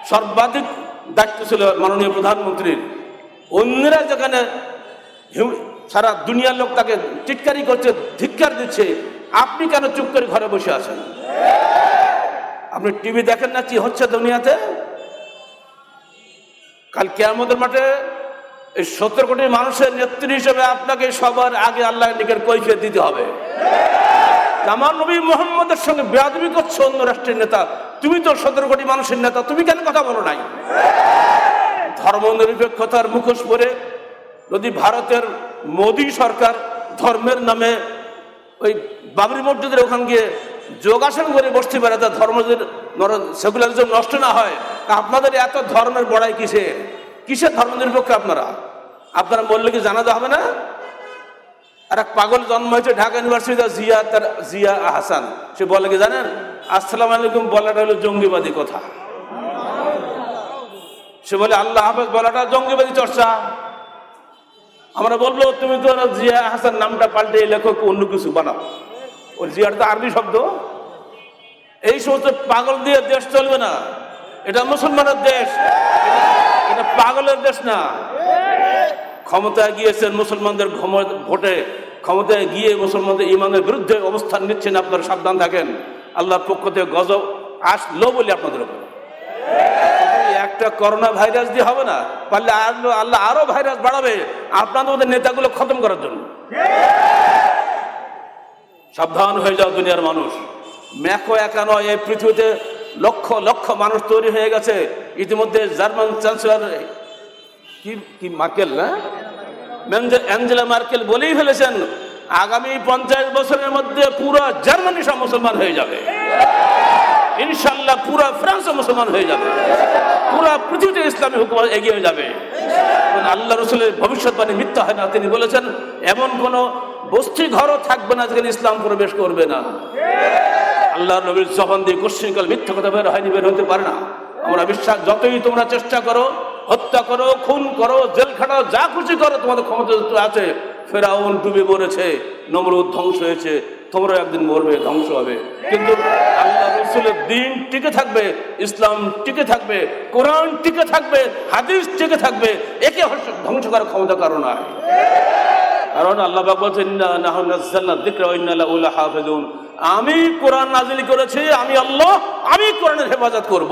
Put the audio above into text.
সর্বাধিক দায়িত্ব ছিল মাননীয় প্রধানমন্ত্রীর। অন্যরা যেখানে সারা দুনিয়ার লোক তাকে টিটকারি করছে, ধিক্কার দিচ্ছে, আপনি কেন চুপ করে ঘরে বসে আছেন? আপনি টিভি দেখেন না কি হচ্ছে দুনিয়াতে? কাল কিয়ামতের মাঠে এই 70 কোটি মানুষের নেত্রী হিসেবে আপনাকে সবার আগে আল্লাহর নিকট কৈফিয়ত দিতে হবে। আমার নবী মুহাম্মদের সঙ্গে বেয়াদবি করছে অন্য রাষ্ট্রের নেতা। তুমি তো 17 কোটি মানুষের নেতা, তুমি কেন কথা বলো নাই? ধর্মনিরপেক্ষতার মুখোশ পরে যদি ভারতের মোদী সরকার ধর্মের নামে ওই বাবরি মসজিদের ওখান গিয়ে যোগাসন করে বসতে পারে, তা ধর্ম সেকুলারিজম নষ্ট না হয়, আপনাদের এত ধর্মের বড়াই কিসের ধর্মনিরপেক্ষ? আপনারা বললে কি জানাতে হবে না? আর এক পাগল জন্ম হয়েছে ঢাকা ইউনিভার্সিটিতে, জিয়া হাসান, সে বলে কি জানেন? আসসালামু আলাইকুম বলাটা হলো জঙ্গিবাদী কথা। সে বলে আল্লাহ হাফেজ বলাটা জঙ্গিবাদী চর্চা। আমরা বলবো তুমি তো জিয়া হাসান নামটা পাল্টে লেখক অন্য কিছু বানাও। ওই জিয়াটা তো আরবি শব্দ। এই সমস্ত পাগল দিয়ে দেশ চলবে না। এটা মুসলমানের দেশ, এটা পাগলের দেশ না। ক্ষমতায় গিয়েছেন মুসলমানদের ভোটে, ক্ষমতায় গিয়ে মুসলমানদের ইমানের বিরুদ্ধে অবস্থান নিচ্ছেন, আপনারা সাবধান থাকেন। আল্লাহর পক্ষ থেকে গজব আসলো বলে আপনাদের উপর। একটা করোনা ভাইরাস দিয়ে হবে না, পারলে আল্লাহ আরো ভাইরাস বাড়াবে আপনাদের নেতাগুলো খতম করার জন্য। সাবধান হয়ে যাও দুনিয়ার মানুষ। ম্যাকো একা নয়, এই পৃথিবীতে লক্ষ লক্ষ মানুষ তৈরি হয়ে গেছে। ইতিমধ্যে জার্মান চ্যান্সেলর কি মার্কেল না অ্যাঞ্জেলা মার্কেল বলেই ফেলেছেন, আগামী 50 বছরের মধ্যে পুরো জার্মানি সব মুসলমান হয়ে যাবে, ইনশাল্লাহ পুরো ফ্রান্সও মুসলমান হয়ে যাবে, পুরো পৃথিবীতে ইসলামী হুকুমত এগিয়ে যাবে। আল্লাহ রসুলের ভবিষ্যৎবাণী মিথ্যা হয় না। তিনি বলেছেন এমন কোন বস্তি ঘরও থাকবে না যেখানে ইসলাম প্রবেশ করবে না। আল্লাহ নবীর জবান দিয়ে কোশ্চিনকাল মিথ্যা কথা বের হয়নি, বের হতে পারে না। আমরা বিশ্বাস, যতই তোমরা চেষ্টা করো, হত্যা করো, খুন করো, জেল খাটাও, যা খুশি করো, তোমাদের ক্ষমতা আছে। ফেরাউন ডুবে মরেছে, নমরুদ ধ্বংস হয়েছে, তোমরা একদিন মরবে, ধ্বংস হবে। কিন্তু আল্লাহ রসুলের দিন টিকে থাকবে, ইসলাম টিকে থাকবে, কোরআন টিকে থাকবে, হাদিস টিকে থাকবে। একে ধ্বংস করার ক্ষমতা কারো নাই। কারণ আল্লাহ পাক বলছেন নাহনু নাযালনা যিকরা ওয়া ইন্না লাহু লাহাফিজুন। আমি কোরআন নাযিল করেছি, আমি আল্লাহ, আমি কোরআনের হেফাজত করব।